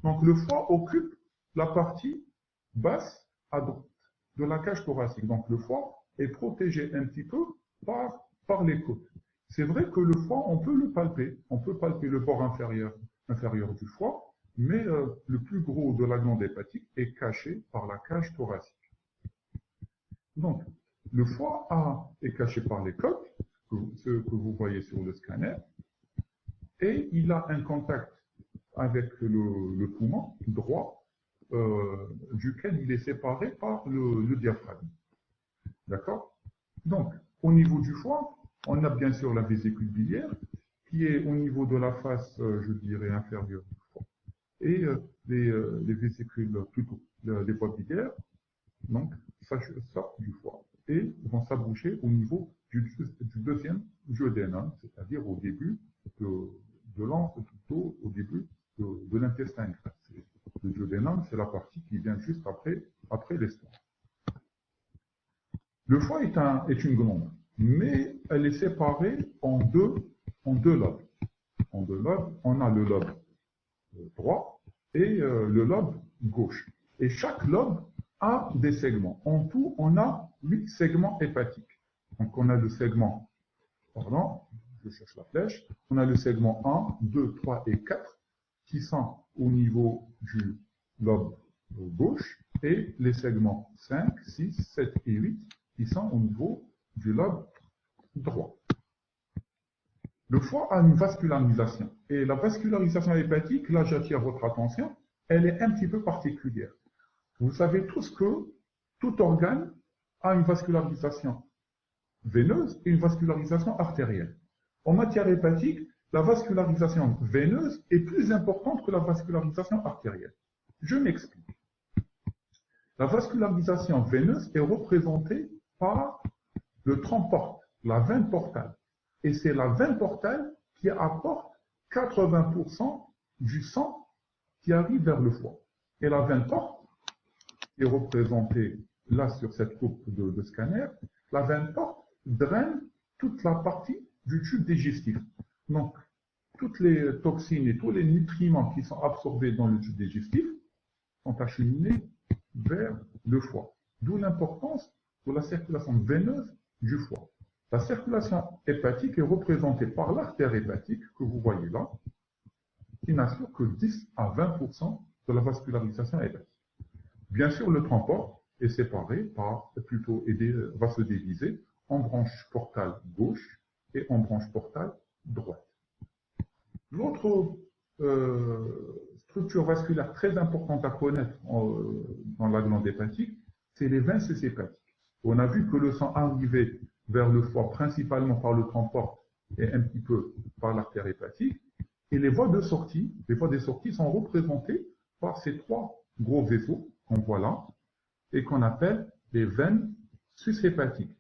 Donc le foie occupe la partie basse à droite de la cage thoracique. Donc le foie est protégé un petit peu par les côtes. C'est vrai que le foie, on peut le palper. On peut palper le bord inférieur du foie, mais le plus gros de la glande hépatique est caché par la cage thoracique. Donc, le foie est caché par les côtes, ce que vous voyez sur le scanner, et il a un contact avec le poumon droit, duquel il est séparé par le diaphragme. D'accord? Donc, au niveau du foie, on a bien sûr la vésicule biliaire, qui est au niveau de la face, je dirais, inférieure du foie, et les vésicules, plutôt, les voies biliaires, donc, sortent du foie et vont s'aboucher au niveau du deuxième duodénum, c'est-à-dire au début plutôt au début de l'intestin grêle. Le duodénum, c'est la partie qui vient juste après l'estomac. Le foie est une glande, mais elle est séparée en deux lobes. En deux lobes, on a le lobe droit et le lobe gauche. Et chaque lobe a des segments. En tout, on a 8 segments hépatiques. Donc on a le segment, pardon, je cherche la flèche, on a le segment 1, 2, 3 et 4 qui sont au niveau du lobe gauche et les segments 5, 6, 7 et 8 qui sont au niveau du lobe droit. Le foie a une vascularisation. Et la vascularisation hépatique, là j'attire votre attention, elle est un petit peu particulière. Vous savez tous que tout organe a une vascularisation veineuse et une vascularisation artérielle. En matière hépatique, la vascularisation veineuse est plus importante que la vascularisation artérielle. Je m'explique. La vascularisation veineuse est représentée par le tronc porte, la veine portale. Et c'est la veine portale qui apporte 80% du sang qui arrive vers le foie. Et la veine porte, qui est représentée là sur cette coupe de scanner, la veine porte draine toute la partie du tube digestif. Donc, toutes les toxines et tous les nutriments qui sont absorbés dans le tube digestif sont acheminés vers le foie. D'où l'importance de la circulation veineuse du foie. La circulation hépatique est représentée par l'artère hépatique que vous voyez là, qui n'assure que 10 à 20% de la vascularisation hépatique. Bien sûr, le tronc porte est séparé va se diviser en branche portale gauche et en branche portale droite. L'autre structure vasculaire très importante à connaître dans la glande hépatique, c'est les veines sus-hépatiques. On a vu que le sang arrivait vers le foie principalement par le tronc porte et un petit peu par l'artère hépatique. Et les voies des sorties sont représentées par ces 3 gros vaisseaux qu'on voit là et qu'on appelle les veines sus-hépatiques.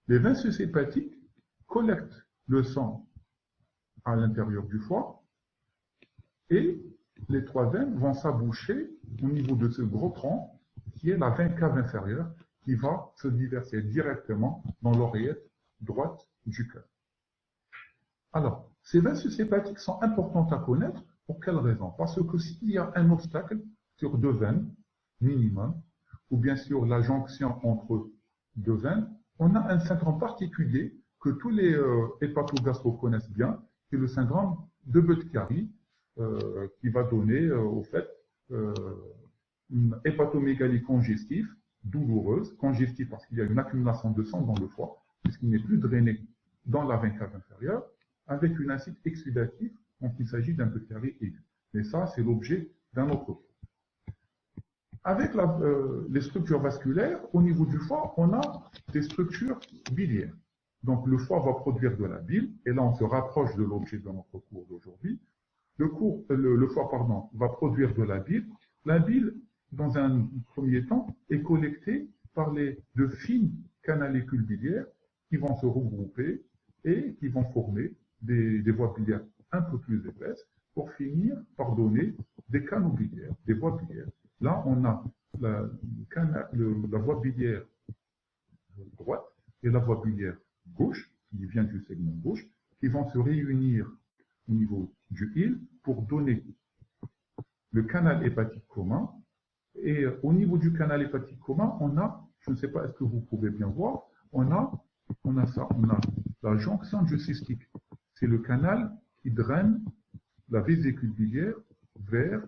Les veines sus-hépatiques collectent le sang à l'intérieur du foie et les 3 veines vont s'aboucher au niveau de ce gros tronc qui est la veine cave inférieure qui va se déverser directement dans l'oreillette droite du cœur. Alors, ces veines sus-hépatiques sont importantes à connaître. Pour quelle raison? Parce que s'il y a un obstacle sur 2 veines, minimum, ou bien sur la jonction entre 2 veines, on a un syndrome particulier que tous les hépatogastro connaissent bien, qui est le syndrome de Budd-Chiari, qui va donner au fait une hépatomégalie congestive, douloureuse, congestive parce qu'il y a une accumulation de sang dans le foie, puisqu'il n'est plus drainé dans la veine cave inférieure, avec une acide exudative, donc il s'agit d'un Budd-Chiari aigu. Mais ça, c'est l'objet d'un autre cours. Avec les structures vasculaires, au niveau du foie, on a des structures biliaires. Donc le foie va produire de la bile, et là on se rapproche de l'objet de notre cours d'aujourd'hui. Le foie va produire de la bile. La bile, dans un premier temps, est collectée par de fines canalécules biliaires qui vont se regrouper et qui vont former des voies biliaires un peu plus épaisses pour finir par donner des canaux biliaires, des voies biliaires. Là, on a la voie biliaire droite et la voie biliaire gauche, qui vient du segment gauche, qui vont se réunir au niveau du hile pour donner le canal hépatique commun. Et au niveau du canal hépatique commun, on a, je ne sais pas, est-ce que vous pouvez bien voir, on a la jonction diocystique. C'est le canal qui draine la vésicule biliaire vers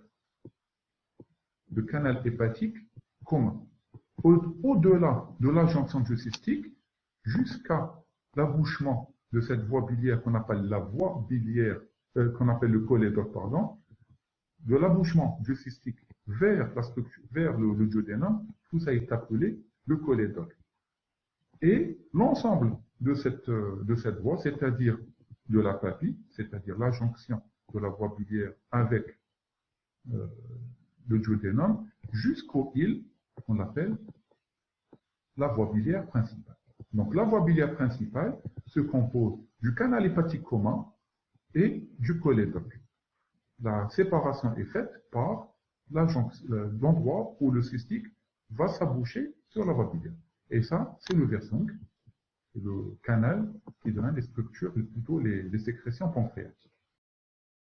le canal hépatique commun. Au-delà de la jonction diocystique, jusqu'à l'abouchement de cette voie biliaire qu'on appelle la voie biliaire, qu'on appelle le cholédoque, pardon, de l'abouchement diocystique vers la structure, vers le duodénum, tout ça est appelé le cholédoque. Et l'ensemble de cette voie, c'est-à-dire de la papille, c'est-à-dire la jonction de la voie biliaire avec le duodénum, jusqu'au île, qu'on l'appelle la voie biliaire principale. Donc la voie biliaire principale se compose du canal hépatique commun et du cholédoque. La séparation est faite par l'endroit où le cystique va s'aboucher sur la voie biliaire. Et ça, c'est le versung, le canal qui draine les structures, plutôt les sécrétions pancréatiques.